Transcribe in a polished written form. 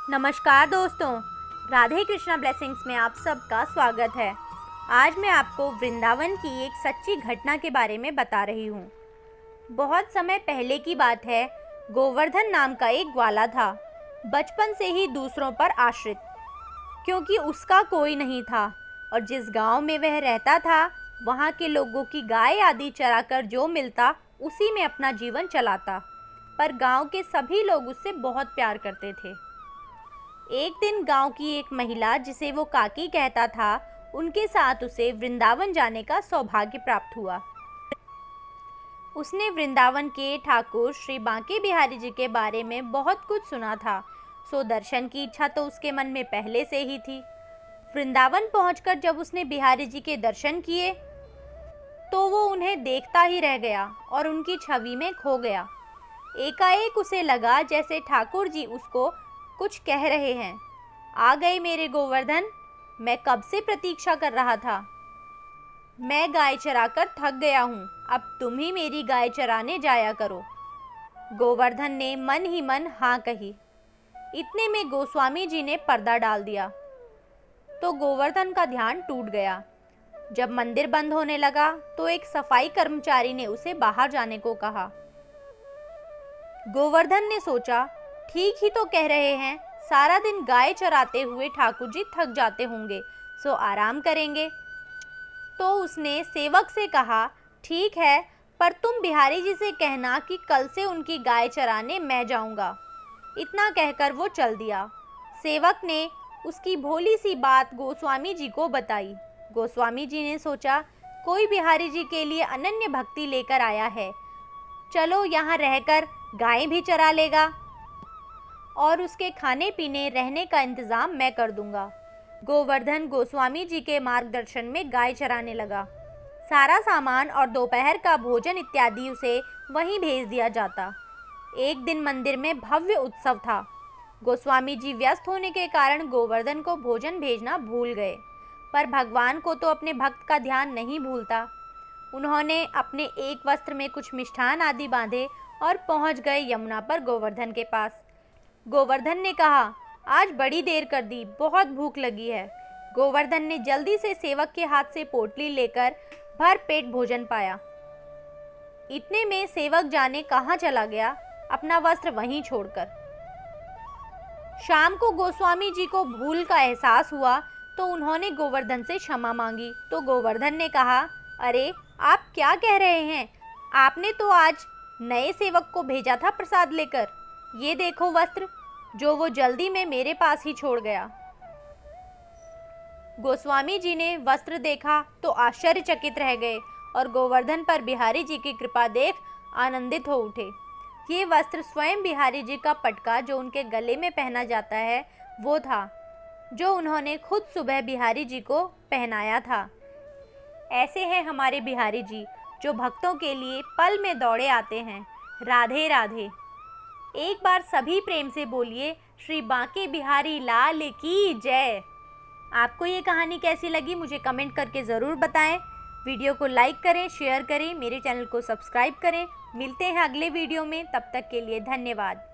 नमस्कार दोस्तों, राधे कृष्णा ब्लेसिंग्स में आप सबका स्वागत है। आज मैं आपको वृंदावन की एक सच्ची घटना के बारे में बता रही हूँ। बहुत समय पहले की बात है। गोवर्धन नाम का एक ग्वाला था, बचपन से ही दूसरों पर आश्रित, क्योंकि उसका कोई नहीं था और जिस गांव में वह रहता था वहाँ के लोगों की गाय आदि चराकर जो मिलता उसी में अपना जीवन चलाता। पर गांव के सभी लोग उससे बहुत प्यार करते थे। एक दिन गांव की एक महिला, जिसे वो काकी कहता था, उनके साथ उसे वृंदावन जाने का सौभाग्य प्राप्त हुआ। उसने वृंदावन के ठाकुर श्री बांके बिहारी जी के बारे में बहुत कुछ सुना था, सो दर्शन की इच्छा तो उसके मन में पहले से ही थी। वृंदावन पहुंचकर जब उसने बिहारी जी के दर्शन किए तो वो उन्हें देखता ही रह गया और उनकी छवि में खो गया। एकाएक उसे लगा जैसे ठाकुर जी उसको कुछ कह रहे हैं, आ गए मेरे गोवर्धन, मैं कब से प्रतीक्षा कर रहा था। मैं गाय चराकर थक गया हूँ, अब तुम ही मेरी गाय चराने जाया करो। गोवर्धन ने मन ही मन हाँ कही। इतने में गोस्वामी जी ने पर्दा डाल दिया तो गोवर्धन का ध्यान टूट गया। जब मंदिर बंद होने लगा तो एक सफाई कर्मचारी ने उसे बाहर जाने को कहा। गोवर्धन ने सोचा, ठीक ही तो कह रहे हैं, सारा दिन गाय चराते हुए ठाकुर जी थक जाते होंगे, सो आराम करेंगे। तो उसने सेवक से कहा, ठीक है, पर तुम बिहारी जी से कहना कि कल से उनकी गाय चराने मैं जाऊंगा। इतना कहकर वो चल दिया। सेवक ने उसकी भोली सी बात गोस्वामी जी को बताई। गोस्वामी जी ने सोचा, कोई बिहारी जी के लिए अनन्य भक्ति लेकर आया है, चलो यहाँ रहकर गाय भी चरा लेगा और उसके खाने पीने रहने का इंतज़ाम मैं कर दूंगा। गोवर्धन गोस्वामी जी के मार्गदर्शन में गाय चराने लगा। सारा सामान और दोपहर का भोजन इत्यादि उसे वहीं भेज दिया जाता। एक दिन मंदिर में भव्य उत्सव था। गोस्वामी जी व्यस्त होने के कारण गोवर्धन को भोजन भेजना भूल गए, पर भगवान को तो अपने भक्त का ध्यान नहीं भूलता। उन्होंने अपने एक वस्त्र में कुछ मिष्ठान आदि बांधे और पहुंच गए यमुना पर गोवर्धन के पास। गोवर्धन ने कहा, आज बड़ी देर कर दी, बहुत भूख लगी है। गोवर्धन ने जल्दी से सेवक के हाथ से पोटली लेकर भर पेट भोजन पाया। इतने में सेवक जाने कहाँ चला गया, अपना वस्त्र वहीं छोड़कर। शाम को गोस्वामी जी को भूल का एहसास हुआ तो उन्होंने गोवर्धन से क्षमा मांगी। तो गोवर्धन ने कहा, अरे आप क्या कह रहे हैं, आपने तो आज नए सेवक को भेजा था प्रसाद लेकर, ये देखो वस्त्र जो वो जल्दी में मेरे पास ही छोड़ गया। गोस्वामी जी ने वस्त्र देखा तो आश्चर्यचकित रह गए और गोवर्धन पर बिहारी जी की कृपा देख आनंदित हो उठे। ये वस्त्र स्वयं बिहारी जी का पटका जो उनके गले में पहना जाता है वो था, जो उन्होंने खुद सुबह बिहारी जी को पहनाया था। ऐसे हैं हमारे बिहारी जी, जो भक्तों के लिए पल में दौड़े आते हैं। राधे राधे। एक बार सभी प्रेम से बोलिए, श्री बांके बिहारी लाल की जय। आपको ये कहानी कैसी लगी मुझे कमेंट करके ज़रूर बताएं। वीडियो को लाइक करें, शेयर करें, मेरे चैनल को सब्सक्राइब करें। मिलते हैं अगले वीडियो में, तब तक के लिए धन्यवाद।